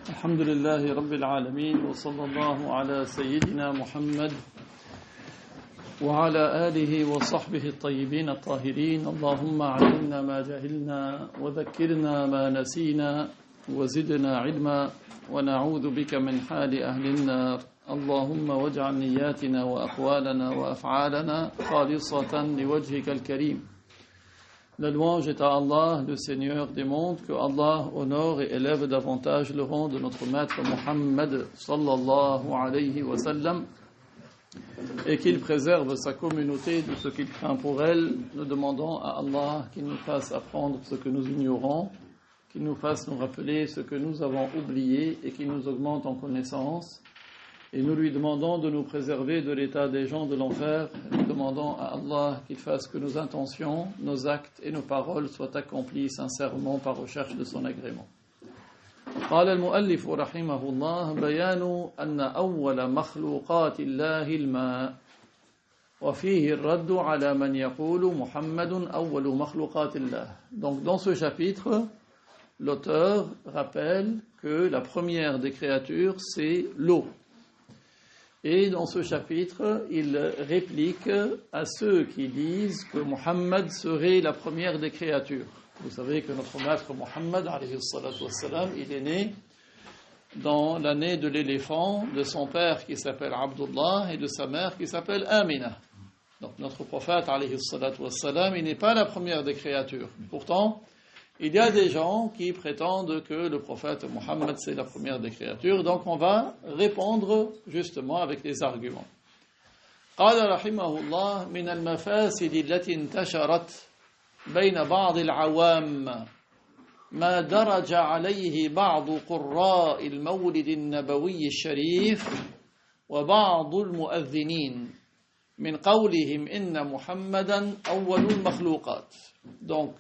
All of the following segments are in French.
الحمد لله رب العالمين وصلى الله على سيدنا محمد وعلى آله وصحبه الطيبين الطاهرين. اللهم علمنا ما جهلنا وذكرنا ما نسينا وزدنا علما ونعوذ بك من حال أهل النار. اللهم واجعل نياتنا وأقوالنا وأفعالنا خالصة لوجهك الكريم. La louange est à Allah, le Seigneur des mondes, que Allah honore et élève davantage le rang de notre maître Muhammad sallallahu alayhi wa sallam et qu'il préserve sa communauté de ce qu'il craint pour elle. Nous demandons à Allah qu'il nous fasse apprendre ce que nous ignorons, qu'il nous fasse nous rappeler ce que nous avons oublié et qu'il nous augmente en connaissance. Et nous lui demandons de nous préserver de l'état des gens de l'enfer. Nous demandons à Allah qu'il fasse que nos intentions, nos actes et nos paroles soient accomplis sincèrement par recherche de son agrément. قال المؤلف رحمه الله بيان أن أول مخلوقات الله الماء وفيه الرد على من يقول محمد أول مخلوقات الله. Donc dans ce chapitre, l'auteur rappelle que la première des créatures c'est l'eau. Et dans ce chapitre, il réplique à ceux qui disent que Muhammad serait la première des créatures. Vous savez que notre maître Muhammad, alayhi salatu wassalam, il est né dans l'année de l'éléphant de son père qui s'appelle Abdullah et de sa mère qui s'appelle Amina. Donc notre prophète, alayhi salatu wassalam, il n'est pas la première des créatures. Pourtant, il y a des gens qui prétendent que le prophète Muhammad c'est la première des créatures, donc on va répondre justement avec des arguments. قال رحمه الله من المفاسد التي انتشرت بين بعض العوام ما درج عليه بعض قراء المولد النبوي الشريف وبعض المؤذنين من قولهم إن محمدا أول المخلوقات. Donc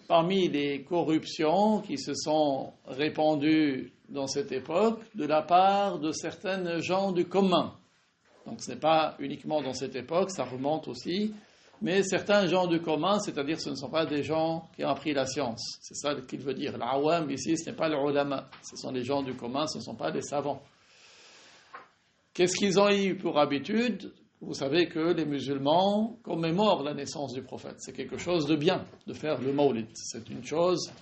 parmi les corruptions qui se sont répandues dans cette époque de la part de certains gens du commun. Donc ce n'est pas uniquement dans cette époque, ça remonte aussi, mais certains gens du commun, c'est-à-dire ce ne sont pas des gens qui ont appris la science. C'est ça qu'il veut dire. L'awam ici, ce n'est pas les ulama, ce sont les gens du commun, ce ne sont pas les savants. Qu'est-ce qu'ils ont eu pour habitude ? Vous savez que les musulmans commémorent la naissance du prophète. C'est quelque chose de bien de faire le Mawlid. C'est une chose.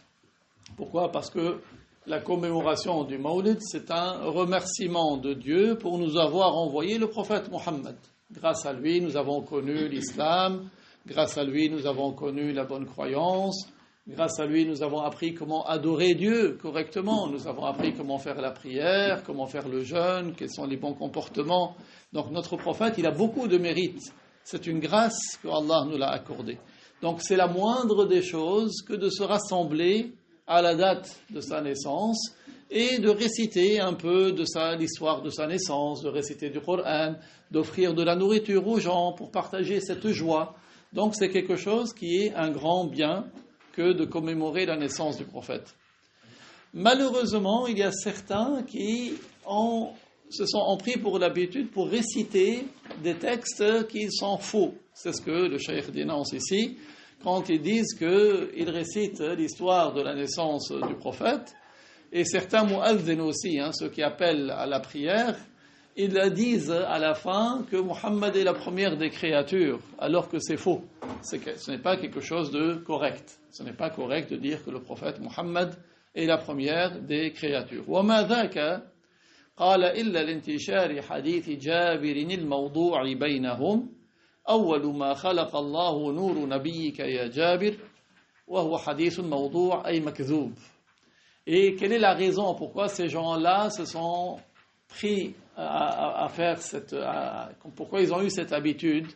Pourquoi ? Parce que la commémoration du Mawlid, c'est un remerciement de Dieu pour nous avoir envoyé le prophète Muhammad. Grâce à lui, nous avons connu l'islam. Grâce à lui, nous avons connu la bonne croyance. Grâce à lui, nous avons appris comment adorer Dieu correctement. Nous avons appris comment faire la prière, comment faire le jeûne, quels sont les bons comportements. Donc notre prophète, il a beaucoup de mérites. C'est une grâce que Allah nous l'a accordée. Donc c'est la moindre des choses que de se rassembler à la date de sa naissance et de réciter un peu de l'histoire de sa naissance, de réciter du Coran, d'offrir de la nourriture aux gens pour partager cette joie. Donc c'est quelque chose qui est un grand bien que de commémorer la naissance du prophète. Malheureusement, il y a certains qui se sont pris pour l'habitude pour réciter des textes qui sont faux. C'est ce que le cheikh dénonce ici, quand ils disent qu'ils récitent l'histoire de la naissance du prophète, et certains mu'adhin aussi, ceux qui appellent à la prière, ils disent à la fin que Muhammad est la première des créatures, alors que c'est faux. Ce n'est pas quelque chose de correct. Ce n'est pas correct de dire que le prophète Muhammad est la première des créatures. وَمَا ذَاكَ قال إلا لانتشار حديث جابر الموضوع بينهم أول ما خلق الله نور نبيك يا جابر وهو حديث موضوع أي مكذوب. Et quelle est la raison pourquoi ces gens-là se sont pris à faire pourquoi ils ont eu cette habitude?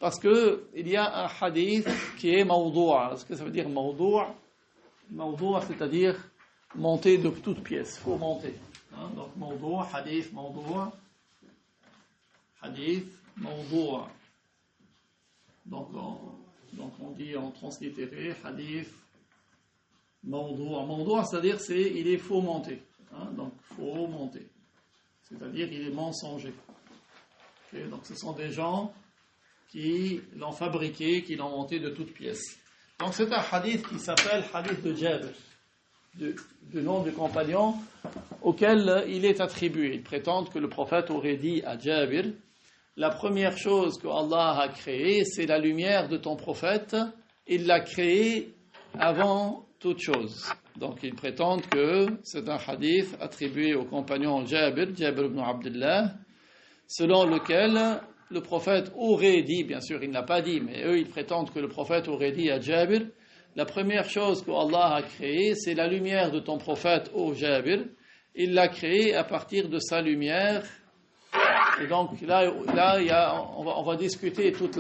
Parce que il y a un hadith qui est mawdou'. Qu'est-ce que ça veut dire mawdou'? Mawdou', c'est-à-dire monter de toutes pièces, faut monter. Donc mawdou', hadith mawdou', hadith mawdou'. Donc on dit en translittéré hadith mawdou'. Mawdou', c'est-à-dire il est faux monté. Donc faux monté. C'est-à-dire il est mensonger. Okay, donc ce sont des gens qui l'ont fabriqué, qui l'ont monté de toutes pièces. Donc c'est un hadith qui s'appelle hadith de Jabir. du nom du compagnon auquel il est attribué. Ils prétendent que le prophète aurait dit à Jabir: la première chose que Allah a créée, c'est la lumière de ton prophète. Il l'a créée avant toute chose. Donc ils prétendent que c'est un hadith attribué au compagnon Jabir ibn Abdullah, selon lequel le prophète aurait dit, bien sûr il ne l'a pas dit, mais eux ils prétendent que le prophète aurait dit à Jabir: la première chose que Allah a créée, c'est la lumière de ton prophète, ô Jabir. Il l'a créée à partir de sa lumière. Et donc là on va discuter toute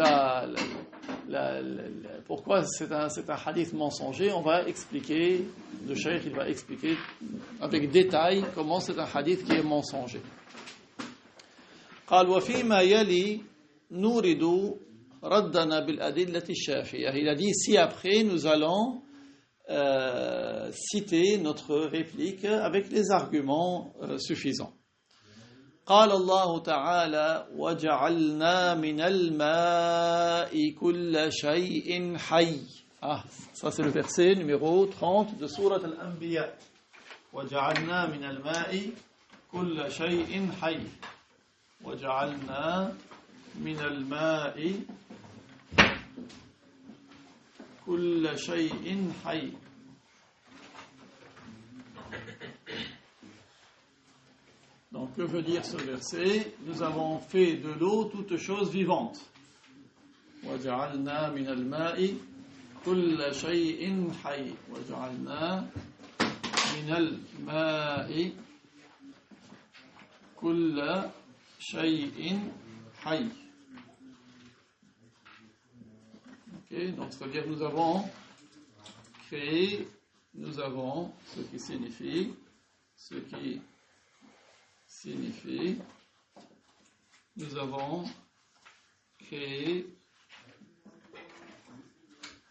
pourquoi c'est un hadith mensonger. On va expliquer, le cheikh il va expliquer avec détail comment c'est un hadith qui est mensonger. قال وفيما يلي نورد ردنا بالأدلة الشافية. Il a dit, si après nous allons citer notre réplique avec les arguments suffisants. قال الله تعالى وجعلنا من الماء كل شيء حي. Ça c'est le verset numéro 30 de sourate Al-Anbiya. وجعلنا من الماء كل شيء حي. وجعلنا من الماء كل شيء حي. Donc, que veut dire ce verset? Nous avons fait de l'eau toute chose vivante. وَجَعَلْنَا مِنَ الْمَاءِ كُلَّ شَيْءٍ حَيٍّ. وَجَعَلْنَا مِنَ الْمَاءِ كُلَّ شَيْءٍ حَيٍّ. Okay, donc, c'est-à-dire nous avons créé, nous avons, ce qui signifie, nous avons créé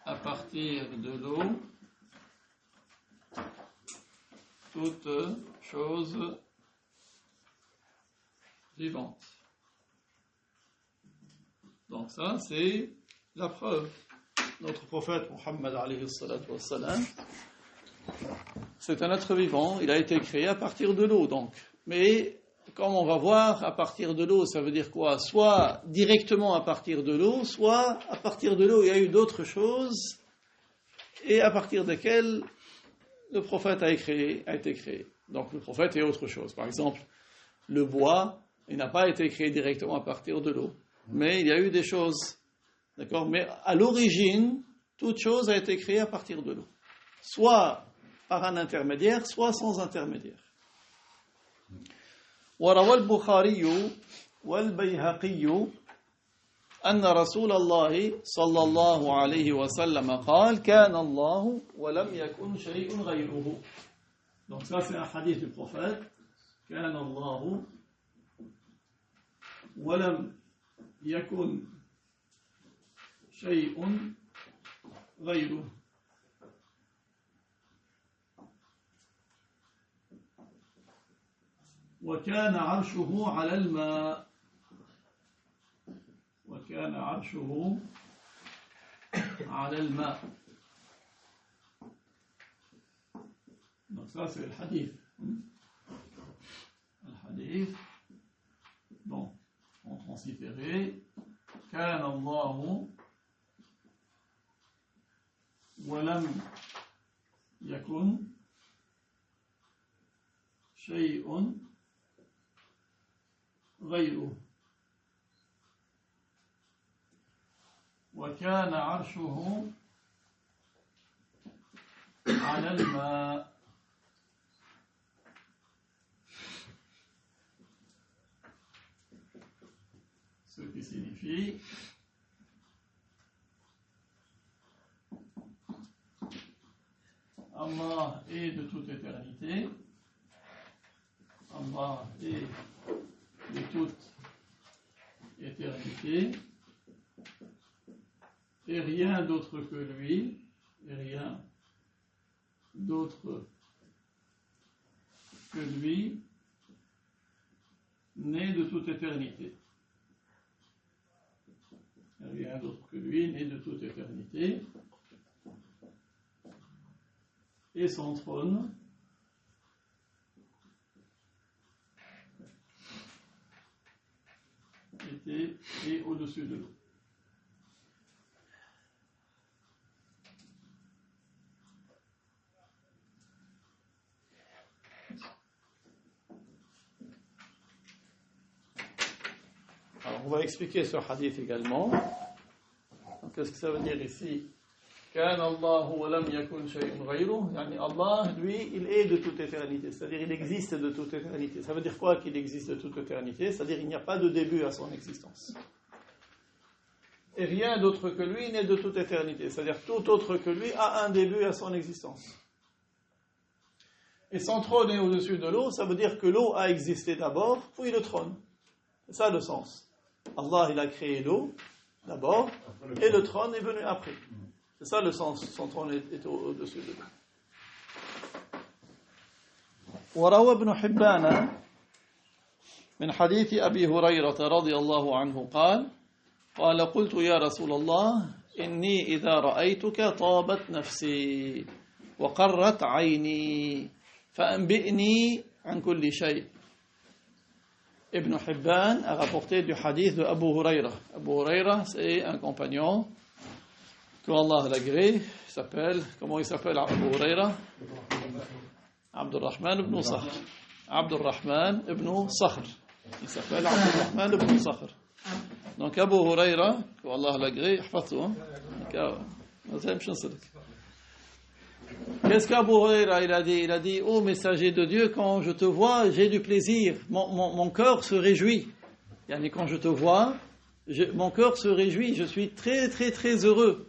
à partir de l'eau toute chose vivante. Donc ça, c'est la preuve. Notre prophète Muhammad alayhi salatu wassalam, c'est un être vivant, il a été créé à partir de l'eau donc. Mais comme on va voir, à partir de l'eau, ça veut dire quoi? Soit directement à partir de l'eau, soit à partir de l'eau, il y a eu d'autres choses, et à partir desquelles le prophète a été créé. Donc le prophète est autre chose. Par exemple, le bois, il n'a pas été créé directement à partir de l'eau, mais il y a eu des choses. D'accord? Mais à l'origine, toute chose a été créée à partir de l'eau. Soit par un intermédiaire, soit sans intermédiaire. وروى البخاري والبيهقي أن رسول الله صلى الله عليه وسلم قال كان الله ولم يكن شيء غيره. Donc ça c'est un hadith du prophète. كان الله ولم يكن شيء غيره. وكان عرشه على الماء. وكان عرشه على الماء. Donc ça c'est le hadith. Le hadith. Bon, on transférait. كان الله ولم يكن شيء غيره. وكان عرشه على الماء. Ce qui signifie Allah est de toute éternité. Allah est de toute éternité. Et rien d'autre que lui, et rien d'autre que lui n'est de toute éternité. Rien d'autre que lui n'est de toute éternité. Et son trône et au-dessus de l'eau. Alors, on va expliquer ce hadith également. Qu'est-ce que ça veut dire ici? كان الله ولم يكن شيء غيره. يعني Allah, lui, il est de toute éternité. C'est-à-dire, il existe de toute éternité. Ça veut dire quoi qu'il existe de toute éternité? C'est-à-dire, il n'y a pas de début à son existence. Et rien d'autre que lui n'est de toute éternité. C'est-à-dire, tout autre que lui a un début à son existence. Et son trône est au-dessus de l'eau, ça veut dire que l'eau a existé d'abord, puis le trône. C'est ça le sens. Allah, il a créé l'eau d'abord, et le trône est venu après. C'est ça le sens, son trône est au-dessus de l'eau. وروى ابن حبان من حديث أبي هريرة رضي الله عنه قال قلت يا رسول الله إني إذا رأيتك طابت نفسي وقرت عيني فأنبئني عن كل شيء. Ibn Hibban a rapporté du hadith de Abu Huraira. Abu Huraira, c'est un compagnon que Allah l'agrée. Comment il s'appelle Abu Huraira? Abdurrahman ibn Sakhr. Abdurrahman ibn Sakhr. Il s'appelle Abdurrahman ibn Sakhr. Donc Abu Huraira, que Allah l'agrée, qu'est-ce qu'Abu Huraira il a dit? Il a dit, ô messager de Dieu, quand je te vois, j'ai du plaisir. Mon cœur se réjouit. Yani, quand je te vois, mon cœur se réjouit. Je suis très, très, très heureux.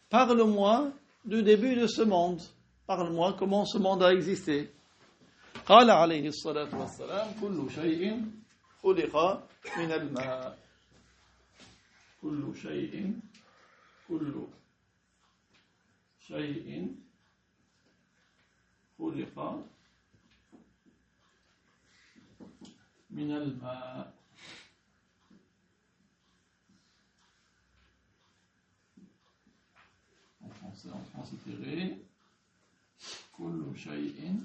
Parle-moi du début de ce monde. Parle-moi comment ce monde a existé. قال عليه الصلاة والسلام كل شيء خلق من الماء. كل شيء خلق من الماء. En français, en translitéré, كل شيء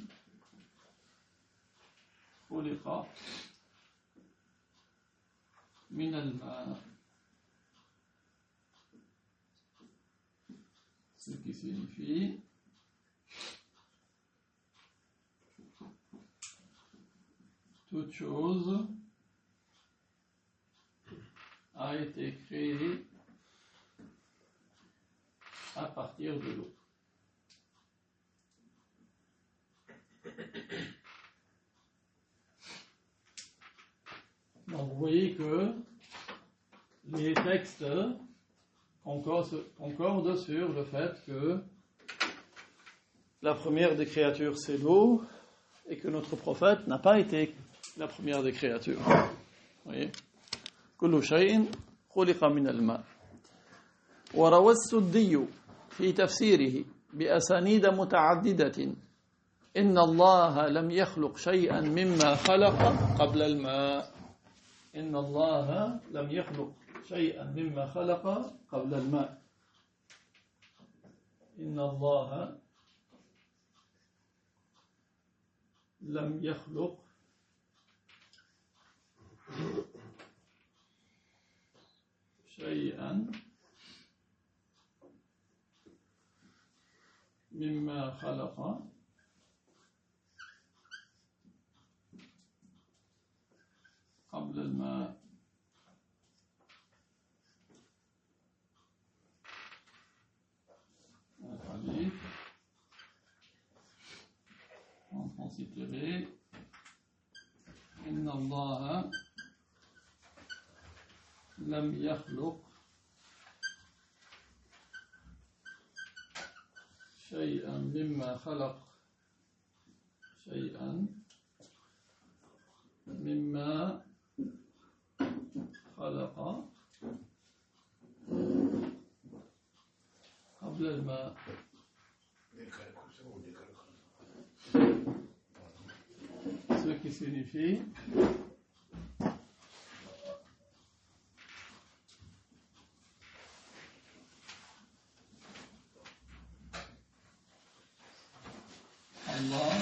خلق من الماء. Ce qui signifie toute chose a été créée à partir de l'eau. Donc vous voyez que les textes concordent sur le fait que la première des créatures c'est l'eau et que notre prophète n'a pas été la première des créatures. Vous voyez? كل شيء خلق من الماء. وروى السدي في تفسيره بأسانيد متعددة إن الله لم يخلق شيئا مما خلق قبل الماء. إن الله لم يخلق شيئا مما خلق قبل الماء. إن الله لم يخلق شيئا مما خلق قبل الماء. الحديث en translitéré إن الله لم يخلق شيئا مما خلق شيئا مما خلق قبل الماء. Ce qui signifie Allah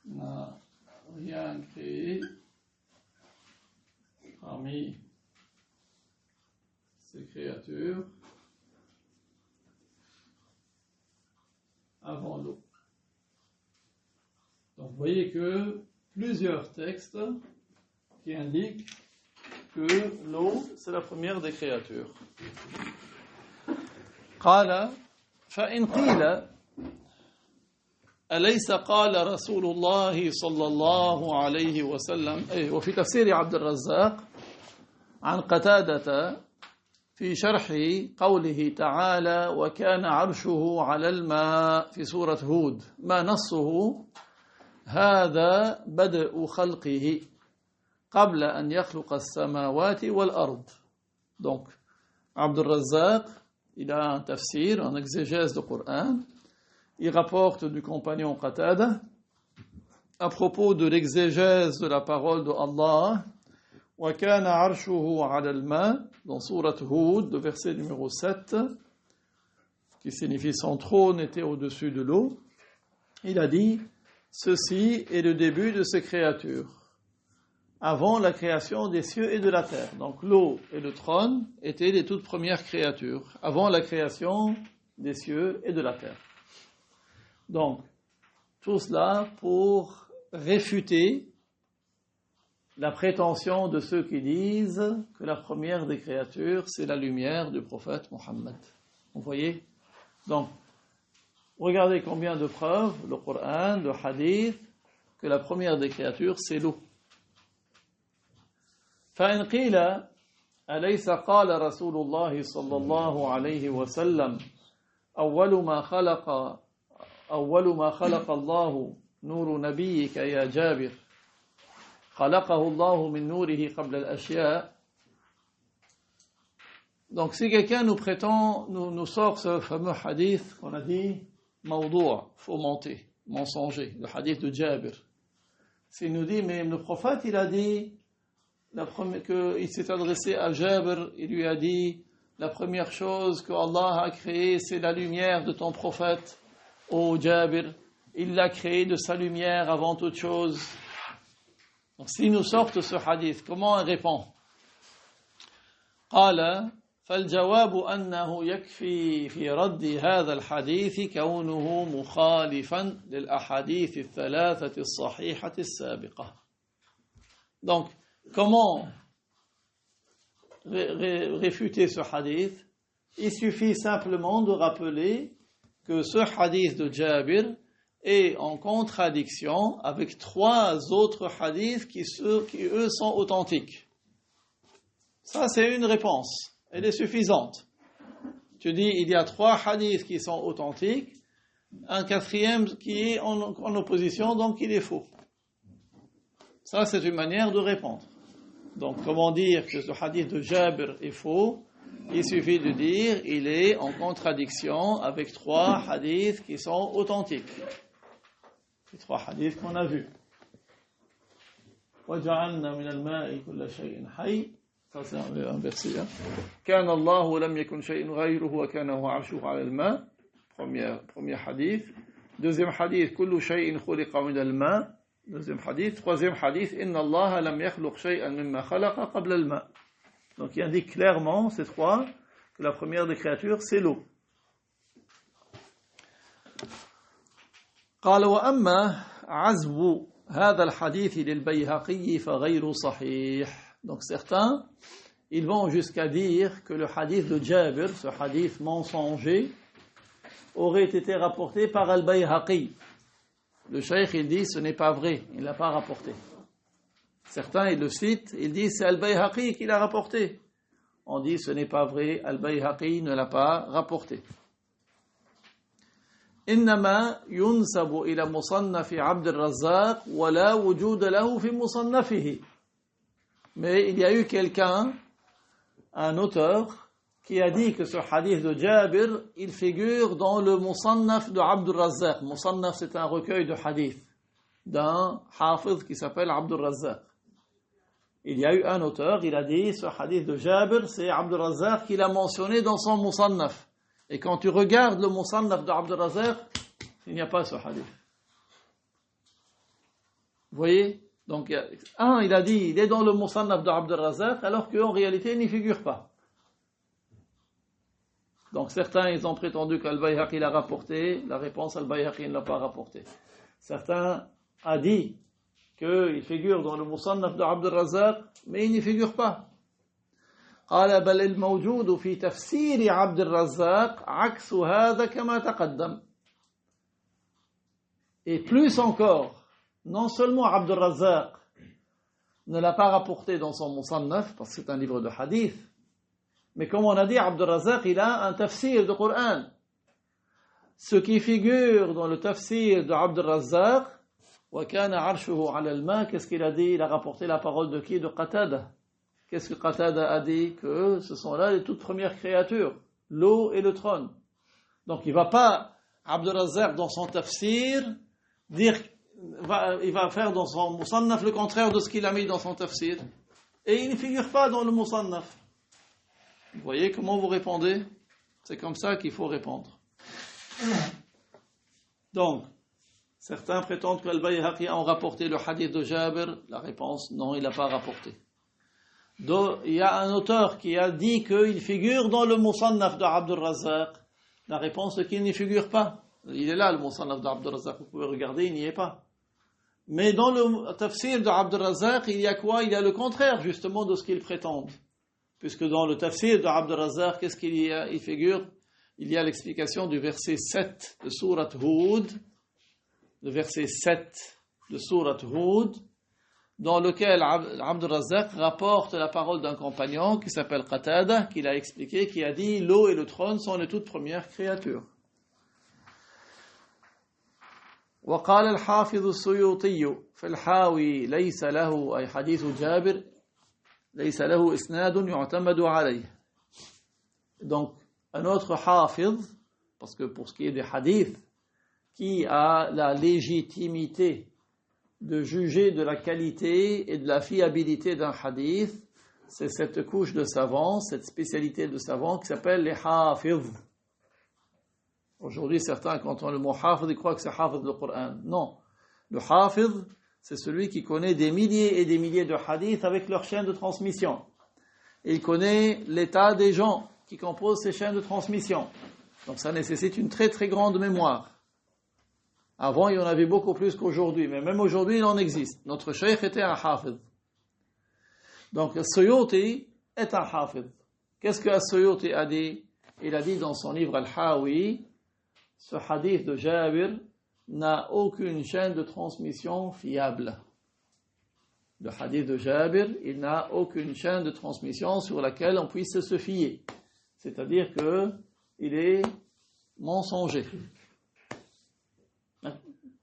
n'a rien créé parmi ces créatures avant l'eau. Donc vous voyez que plusieurs textes qui indiquent que l'eau, c'est la première des créatures. قال فإن قيل أليس قال رسول الله صلى الله عليه وسلم وفي تفسير عبد الرزاق عن قتادة في شرح قوله تعالى وكان عرشه على الماء في سورة هود ما نصه هذا بدء خلقه قبل أن يخلق السماوات والأرض. Donc Abd al-Razzaq, il a un tafsir, un exégèse du Coran. Il rapporte du compagnon Qatada à propos de l'exégèse de la parole de Allah وَكَانَ عَرْشُهُ عَلَى الْمَاءِ dans sourate Hud, le verset numéro 7, qui signifie son trône était au-dessus de l'eau. Il a dit, ceci est le début de ces créatures, avant la création des cieux et de la terre. Donc l'eau et le trône étaient les toutes premières créatures, avant la création des cieux et de la terre. Donc, tout cela pour réfuter la prétention de ceux qui disent que la première des créatures, c'est la lumière du prophète Mohammed. Vous voyez? Donc, regardez combien de preuves, le Coran, le Hadith, que la première des créatures, c'est l'eau. فإن قيل أليس قال رسول الله صلى الله عليه وسلم أول ما خلق الله نور نبيك يا جابر خلقه الله من نوره قبل الأشياء. Donc si quelqu'un nous sort ce fameux hadith qu'on a dit موضوع, fomenté, mensonger, le hadith de Jabir, s'il nous dit mais le prophète il a dit qu'il s'est adressé à Jabir, il lui a dit la première chose que Allah a créée c'est la lumière de ton prophète, ô Jabir, il l'a créé de sa lumière avant toute chose. Donc s'il nous sort ce hadith, comment on répond? قال فالجواب أنه يكفي في رد هذا الحديث كونه مخالفا للأحاديث الثلاثة الصحيحة السابقة. Donc comment réfuter ce hadith? Il suffit simplement de rappeler que ce hadith de Jabir est en contradiction avec trois autres hadiths qui eux sont authentiques. Ça c'est une réponse, elle est suffisante. Tu dis il y a trois hadiths qui sont authentiques, un quatrième qui est en opposition, donc il est faux. Ça c'est une manière de répondre. Donc comment dire que ce hadith de Jabir est faux? Il suffit de dire il est en contradiction avec trois hadiths qui sont authentiques. Les trois hadiths qu'on a vus. وَجَعَلْنَا مِنَ الْمَاءِ كُلَّ شَيْءٍ حَيٍّ. Ça c'est un verset. كَانَ اللَّهُ لَمْ يَكُنْ شَيْءٍ غَيْرُهُ وَكَانَهُ عَرْشُهُ عَلَى الْمَاءِ. Premier hadith. Deuxième hadith كُلُّ شَيْءٍ خُلِقَ مِنَ الْمَاءِ. Deuxième hadith. Troisième hadith إِنَّ اللَّهَ لَمْ يَخْلُقْ شَيْئًا مِمَّا خَلَقَ قَبْلَ الْمَاءِ. Donc il indique clairement, ces trois, que la première des créatures, c'est l'eau. قال وأما عزو هذا الحديث للبيهقي فغير صحيح. Donc certains, ils vont jusqu'à dire que le hadith de Jabir, ce hadith mensonger, aurait été rapporté par Al-Bayhaqi. Le cheikh, il dit, ce n'est pas vrai, il ne l'a pas rapporté. Certains, ils le citent, ils disent, c'est Al-Bayhaqi qui l'a rapporté. On dit, ce n'est pas vrai, Al-Bayhaqi ne l'a pas rapporté. إنما ينسب إلى مصنف عبد الرزاق ولا وجود له في مصنفه. Mais il y a eu quelqu'un, un auteur, qui a dit que ce hadith de Jabir, il figure dans le Musannaf de Abd al-Razzaq. Musannaf, c'est un recueil de hadith d'un hafiz qui s'appelle Abd al-Razzaq. Il y a eu un auteur, il a dit, ce hadith de Jabir, c'est Abd al-Razzaq qui l'a mentionné dans son Musannaf. Et quand tu regardes le Musannaf de Abd al-Razzaq, il n'y a pas ce hadith. Vous voyez? Donc, il a dit, il est dans le Musannaf de Abd al-Razzaq, alors qu'en réalité, il n'y figure pas. Donc, certains, ils ont prétendu qu'Al-Bayhaqi l'a rapporté. La réponse, Al-Bayhaqi ne l'a pas rapporté. Certains ont dit qu'il figure dans le Musannaf de Abd al-Razzaq, mais il n'y figure pas. قال بل الموجود في تفسير عبد الرزاق عكس هذا كما تقدم. Et plus encore, non seulement Abd al-Razzaq ne l'a pas rapporté dans son Musannaf, parce que c'est un livre de hadith, mais comme on a dit, Abd al-Razzaq, il a un tafsir de Coran. Ce qui figure dans le tafsir de Abd al-Razzaq, وَكَانَ عَرْشُهُ عَلَى الْمَاءِ, qu'est-ce qu'il a dit? Il a rapporté la parole de qui? De Qatada. Qu'est-ce que Qatada a dit? Que ce sont là les toutes premières créatures, l'eau et le trône. Donc il ne va pas, Abd al-Razzaq, dans son tafsir, dire, il va faire dans son Musannaf le contraire de ce qu'il a mis dans son tafsir. Et il ne figure pas dans le Musannaf. Vous voyez comment vous répondez? C'est comme ça qu'il faut répondre. Donc, certains prétendent que Al-Bayhaqi a rapporté le hadith de Jabir. La réponse, non, il n'a pas rapporté. Donc, il y a un auteur qui a dit qu'il figure dans le Musannaf de Abd al-Razzaq. La réponse est qu'il n'y figure pas. Il est là, le Musannaf de Abd al-Razzaq. Vous pouvez regarder, il n'y est pas. Mais dans le tafsir de Abd al-Razzaq, il y a quoi? Il y a le contraire, justement, de ce qu'ils prétendent. Puisque dans le tafsir de Abd al-Razzaq, qu'est-ce qu'il y a? Il figure, il y a l'explication du verset 7 de Sourate Hud, le verset 7 de Sourate Hud, dans lequel Abd al-Razzaq rapporte la parole d'un compagnon qui s'appelle Qatada, qui l'a expliqué, qui a dit l'eau et le trône sont les toutes premières créatures. وقال الحافظ السيوطي في الحاوي ليس له أي حديث جابر ليس له إسناد يعتمد عليه. Donc un autre hafiz, parce que pour ce qui est des hadiths, qui a la légitimité de juger de la qualité et de la fiabilité d'un hadith, c'est cette couche de savants, cette spécialité de savants qui s'appelle les hafiz. Aujourd'hui, certains, quand on le mot hafiz, ils croient que c'est hafiz le Coran. Non. Le hafiz, c'est celui qui connaît des milliers et des milliers de hadiths avec leur chaîne de transmission. Et il connaît l'état des gens qui composent ces chaînes de transmission. Donc ça nécessite une très très grande mémoire. Avant, il y en avait beaucoup plus qu'aujourd'hui, mais même aujourd'hui, il en existe. Notre cheikh était un hafiz. Donc, Suyuti est un hafiz. Qu'est-ce que Suyuti a dit? Il a dit dans son livre Al-Hawi, ce hadith de Jabir n'a aucune chaîne de transmission fiable. Le hadith de Jabir, il n'a aucune chaîne de transmission sur laquelle on puisse se fier. C'est-à-dire que il est mensonger.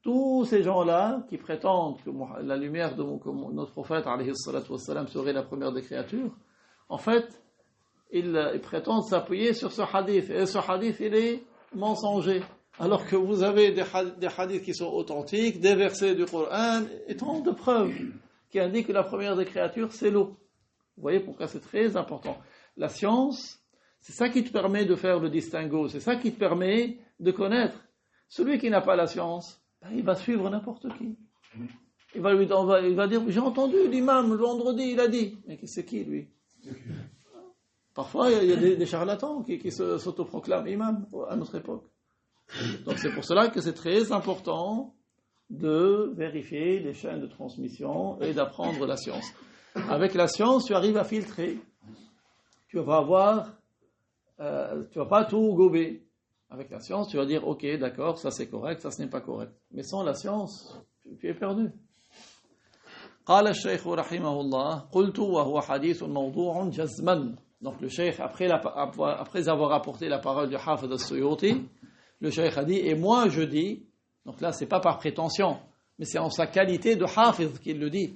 Tous ces gens-là qui prétendent que la lumière de notre prophète alayhi salatu wassalam serait la première des créatures, en fait, ils prétendent s'appuyer sur ce hadith. Et ce hadith, il est mensonger. Alors que vous avez des hadiths qui sont authentiques, des versets du Coran, et tant de preuves qui indiquent que la première des créatures, c'est l'eau. Vous voyez pourquoi c'est très important. La science, c'est ça qui te permet de faire le distinguo, c'est ça qui te permet de connaître. Celui qui n'a pas la science, il va suivre n'importe qui. Il va dire, j'ai entendu l'imam le vendredi, il a dit. Mais c'est qui lui? Parfois, il y a des charlatans qui s'autoproclament imam à notre époque. Donc c'est pour cela que c'est très important de vérifier les chaînes de transmission et d'apprendre la science. Avec la science, tu arrives à filtrer. Tu vas pas tout gober. Avec la science, tu vas dire, ok, d'accord, ça c'est correct, ça ce n'est pas correct. Mais sans la science, tu es perdu. قال الشيخ رحمه الله قلت وهو حديث موضوع جزما. Donc le cheikh, après avoir apporté la parole du Hafid al-Suyuti, le cheikh a dit, et moi je dis, donc là c'est pas par prétention, mais c'est en sa qualité de Hafid qu'il le dit.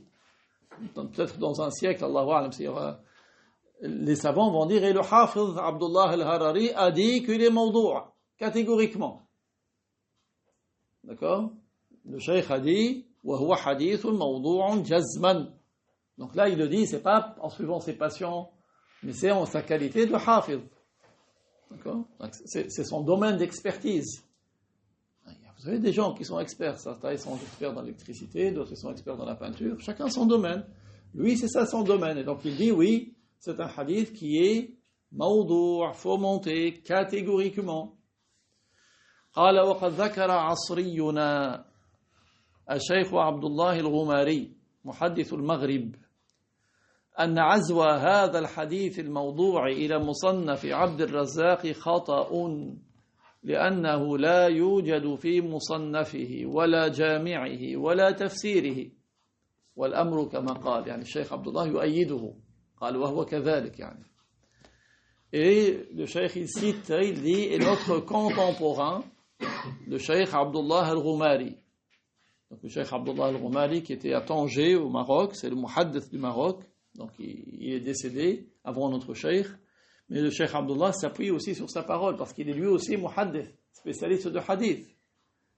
Donc, peut-être dans un siècle, Allahu a'lam, les savants vont dire, et le Hafid Abdullah al-Harari a dit qu'il est mawdou', catégoriquement. D'accord? Le cheikh a dit, وهو حديث موضوع جزما. Donc là il le dit, c'est pas en suivant ses passions, mais c'est en sa qualité de Hafid. D'accord? Donc, c'est son domaine d'expertise. Vous avez des gens qui sont experts, certains ils sont experts dans l'électricité, d'autres ils sont experts dans la peinture, chacun son domaine. Lui, c'est ça son domaine. Et donc il dit, oui, c'est un hadith qui est mawdou', fomenté catégoriquement. قال وقد ذكر عصرينا الشيخ عبد الله الغماري محدث المغرب أن عزو هذا الحديث الموضوع إلى مصنف عبد الرزاق خطأ لأنه لا يوجد في مصنفه ولا جامعه ولا تفسيره والأمر كما قال يعني الشيخ عبد الله يؤيده قال وهو كذلك يعني. Et le cheikh il cite, il dit, et notre contemporain, le cheikh Abdullah al-Ghumari. Donc le cheikh Abdullah al-Ghumari qui était à Tanger au Maroc, c'est le muhaddith du Maroc, donc il est décédé avant notre cheikh. Mais le cheikh Abdullah s'appuie aussi sur sa parole, parce qu'il est lui aussi muhaddith, spécialiste de hadith.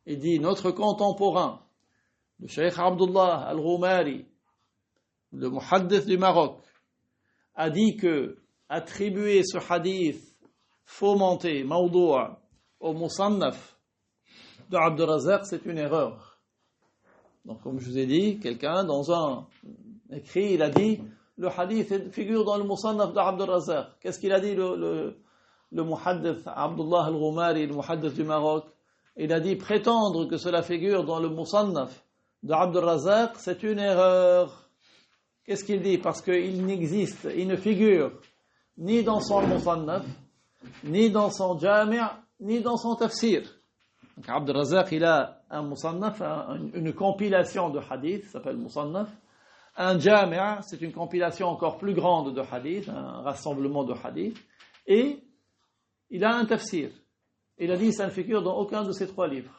Il dit, notre contemporain, le cheikh Abdullah al-Ghumari, le muhaddith du Maroc, a dit que attribuer ce hadith fomenté, mawdou' au musannaf de Abd al-Razzaq, c'est une erreur. Donc comme je vous ai dit, quelqu'un dans un écrit, il a dit, le hadith figure dans le musannaf de Abd al-Razzaq. Qu'est-ce qu'il a dit le muhaddith Abdullah al-Ghumari, le muhaddith du Maroc? Il a dit, prétendre que cela figure dans le musannaf de Abd al-Razzaq, c'est une erreur. Qu'est-ce qu'il dit? Parce qu'il n'existe, il ne figure ni dans son musannaf, ni dans son jami', ni dans son tafsir. Donc Abd al-Razzaq, il a un musannaf, une compilation de hadith, ça s'appelle musannaf. Un jami', c'est une compilation encore plus grande de hadith, un rassemblement de hadith. Et il a un tafsir. Il a dit, ça ne figure dans aucun de ces trois livres.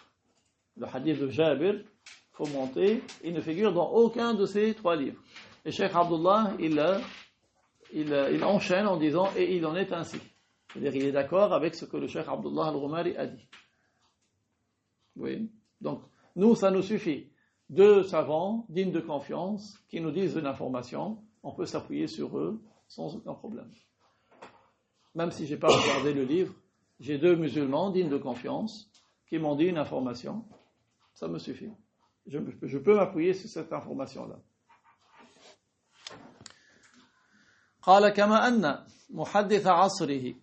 Le hadith de Jabir, fomenté, il ne figure dans aucun de ces trois livres. Et Cheikh Abdullah, il enchaîne en disant, et il en est ainsi. C'est-à-dire, il est d'accord avec ce que le Cheikh Abdullah al-Ghumari a dit. Oui. Donc, nous, ça nous suffit. Deux savants, dignes de confiance, qui nous disent une information, on peut s'appuyer sur eux sans aucun problème. Même si je n'ai pas regardé le livre, j'ai deux musulmans, dignes de confiance, qui m'ont dit une information, ça me suffit. Je peux m'appuyer sur cette information-là. قال كما أن محدث عصره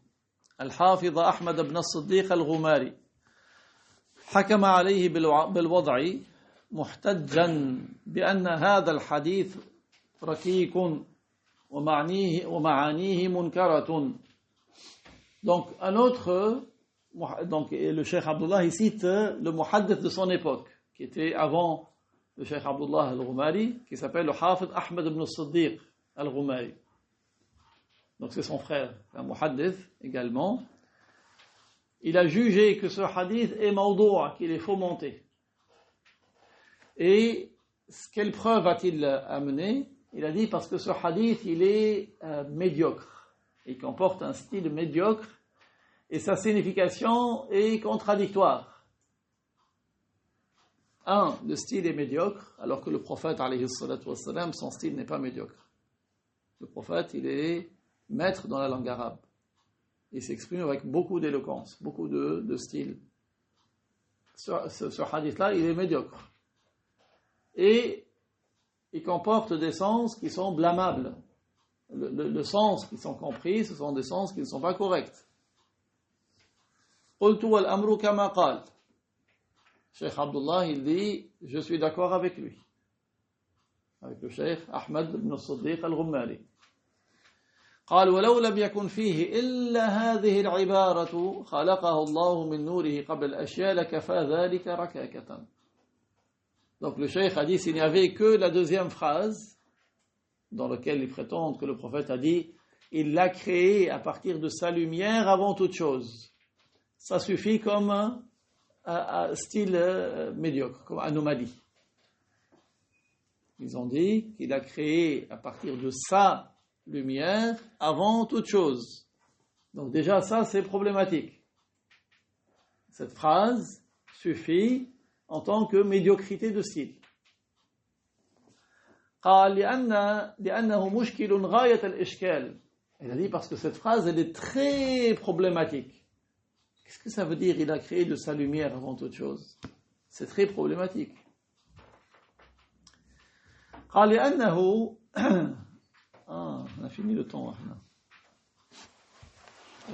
الحافظ أحمد بن الصديق الغماري حكم عليه بالوضع محتجا بأن هذا الحديث ركيك ومعانيه منكرة. Donc un autre, donc le Cheikh Abdullah il cite le muhaddith de son époque qui était avant le Cheikh Abdullah al-Ghumari, qui s'appelle le Hafid Ahmed ibn al-Siddiq al-Ghumari. Donc c'est son frère, un muhaddith également. Il a jugé que ce hadith est mawdou', qu'il est fomenté. Et quelle preuve a-t-il amené? Il a dit parce que ce hadith, il est médiocre. Il comporte un style médiocre et sa signification est contradictoire. Le style est médiocre, alors que le prophète, alayhi salatu wassalam, son style n'est pas médiocre. Le prophète, il est maître dans la langue arabe. Il s'exprime avec beaucoup d'éloquence, beaucoup de style. Ce hadith-là, il est médiocre. Et il comporte des sens qui sont blâmables. Le sens qui sont compris, ce sont des sens qui ne sont pas corrects. قلت والأمر كما قال. Cheikh Abdullah, il dit, je suis d'accord avec lui. Avec le Cheikh Ahmed ibn al-Siddiq al-Ghumari. قال ولو لم يكن فيه إلا هذه العبارة خلقه الله من نوره قبل الأشياء لكفى ذلك ركاكة. Donc le Cheikh a dit, s'il n'y avait que la deuxième phrase, dans laquelle il prétend que le prophète a dit, il l'a créé à partir de sa lumière avant toute chose. Ça suffit comme un style médiocre, comme anomalie. Ils ont dit qu'il a créé à partir de sa lumière avant toute chose. Donc déjà ça c'est problématique. Cette phrase suffit en tant que médiocrité de style. قال لأنه مشكل غاية الإشكال. Il a dit parce que cette phrase elle est très problématique. Qu'est-ce que ça veut dire? Il a créé de sa lumière avant toute chose. c'est très problématique. قال لأنه on a fini le temps.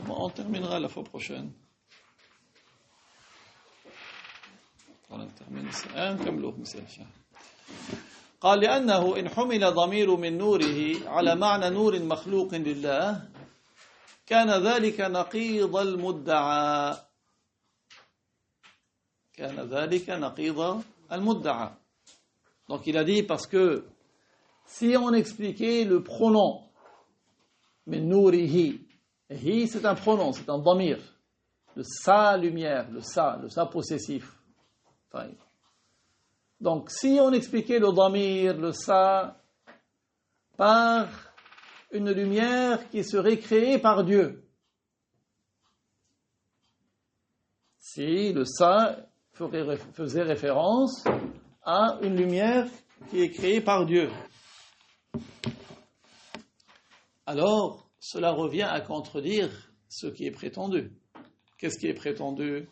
On terminera la fois prochaine. On termine نكملوه مثال. قال لأنه إن حمل ضمير من نوره على معنى نور مخلوق لله كان ذلك نقيض المدعى. كان ذلك نقيض المدعى. Donc il a dit parce que si on expliquait le pronom min nourihi, hi c'est un pronom, c'est un damir, le sa lumière, le sa possessif. Enfin, donc si on expliquait le damir, le sa, par une lumière qui serait créée par Dieu, si le sa faisait référence à une lumière qui est créée par Dieu, alors cela revient à contredire ce qui est prétendu. Qu'est-ce qui est prétendu?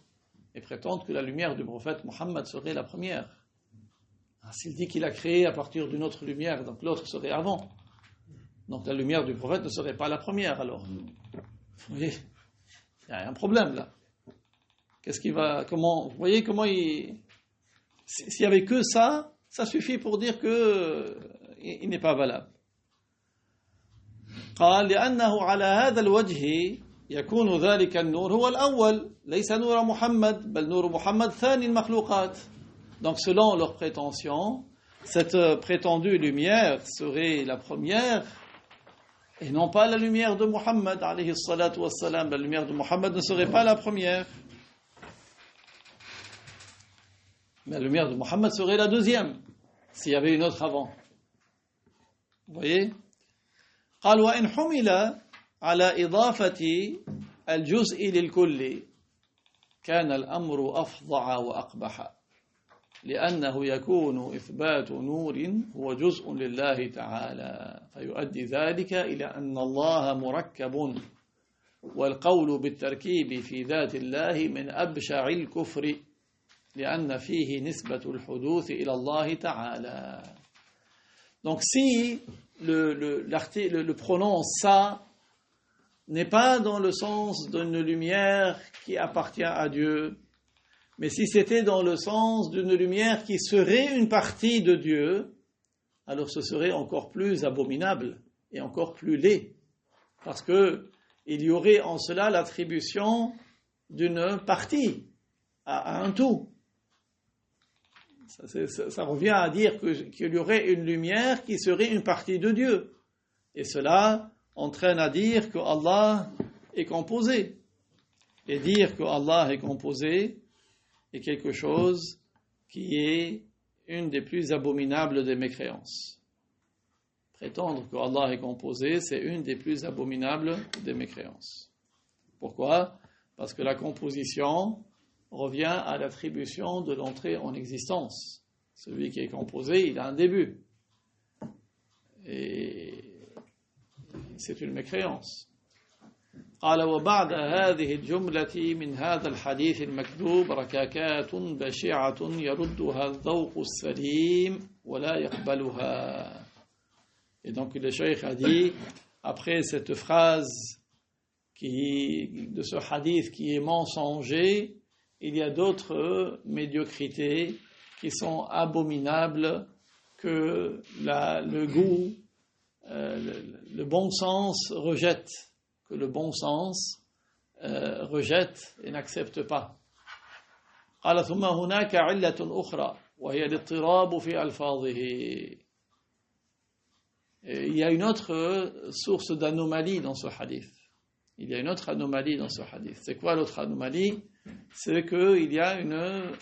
Et prétendre que la lumière du prophète Mohammed serait la première. S'il dit qu'il a créé à partir d'une autre lumière, donc l'autre serait avant. Donc la lumière du prophète ne serait pas la première alors. Vous voyez, il y a un problème là. Qu'est-ce qui va, comment, vous voyez comment il, s'il y avait que ça, ça suffit pour dire que il n'est pas valable. قال لأنه على هذا الوجه يكون ذلك النور هو الأول ليس نور محمد بل نور محمد ثاني المخلوقات. Donc selon leur prétention, cette prétendue lumière serait la première et non pas la lumière de Muhammad alayhi salatu wassalam. La lumière de Muhammad ne serait pas la première. Mais la lumière de Muhammad serait la deuxième s'il y avait une autre avant. Vous voyez? قال وإن حمل على إضافة الجزء للكل كان الأمر أفظع وأقبح لأنه يكون إثبات نور هو جزء لله تعالى فيؤدي ذلك إلى أن الله مركب والقول بالتركيب في ذات الله من أبشع الكفر لأن فيه نسبة الحدوث إلى الله تعالى. Donc si le pronom ça n'est pas dans le sens d'une lumière qui appartient à Dieu, mais si c'était dans le sens d'une lumière qui serait une partie de Dieu, alors ce serait encore plus abominable et encore plus laid, parce que il y aurait en cela l'attribution d'une partie à un tout. Ça revient à dire qu'il y aurait une lumière qui serait une partie de Dieu. Et cela entraîne à dire que Allah est composé. Et dire que Allah est composé est quelque chose qui est une des plus abominables des mécréances. Prétendre que Allah est composé, c'est une des plus abominables des mécréances. Pourquoi? Parce que la composition revient à l'attribution de l'entrée en existence. Celui qui est composé, il a un début. Et c'est une mécréance. قال وبعد هذه الجملة من هذا الحديث المكذوب ركاكات بشعة يردها الذوق السليم ولا يقبلها. Et donc le cheikh a dit, après cette phrase de ce hadith qui est mensonger, il y a d'autres médiocrités qui sont abominables que le goût, le bon sens rejette, que le bon sens rejette et n'accepte pas. قال ثم هناك علة أخرى وهي الاضطراب في ألفاظه. Il y a une autre source d'anomalie dans ce hadith. Il y a une autre anomalie dans ce hadith. C'est quoi l'autre anomalie? C'est qu'il y a une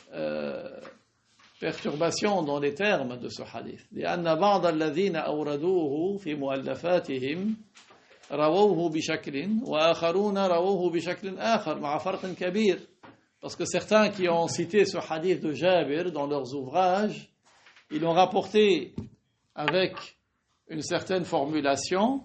perturbation dans les termes de ce hadith. لأن بعض الذين أوردوه في مؤلفاتهم رووه بشكل وآخرون رووه بشكل آخر مع فرق كبير. Parce que certains qui ont cité ce hadith de Jabir dans leurs ouvrages, ils l'ont rapporté avec une certaine formulation,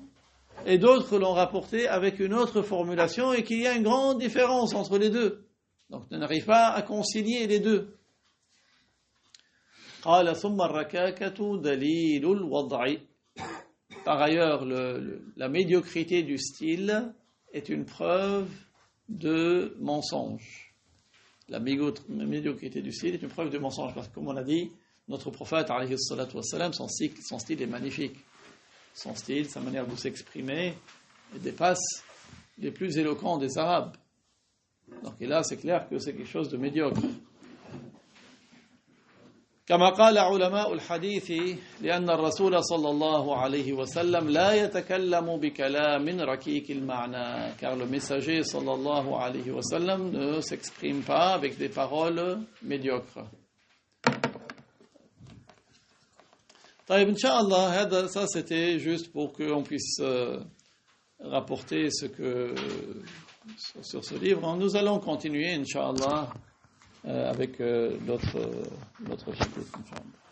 et d'autres l'ont rapporté avec une autre formulation, et qu'il y a une grande différence entre les deux. Donc, on n'arrive pas à concilier les deux. قال ثم الركاكة دليل الوضع. Par ailleurs, la médiocrité du style est une preuve de mensonge. La médiocrité du style est une preuve de mensonge, parce que comme on a dit, notre prophète, alayhi salatu wassalam, son style est magnifique. Son style, sa manière de s'exprimer, dépasse les plus éloquents des Arabes. Donc et là, c'est clair que c'est quelque chose de médiocre. كما قال علماء الحديث لأن الرسول صلى الله عليه وسلم لا يتكلم بكلام ركيك المعنى, car le messager صلى الله عليه وسلم ne s'exprime pas avec des paroles médiocres. طيب, Inch'Allah, ça c'était juste pour qu'on puisse rapporter ce que sur ce livre. Nous allons continuer, Inch'Allah, avec l'autre chapitre, Inch'Allah.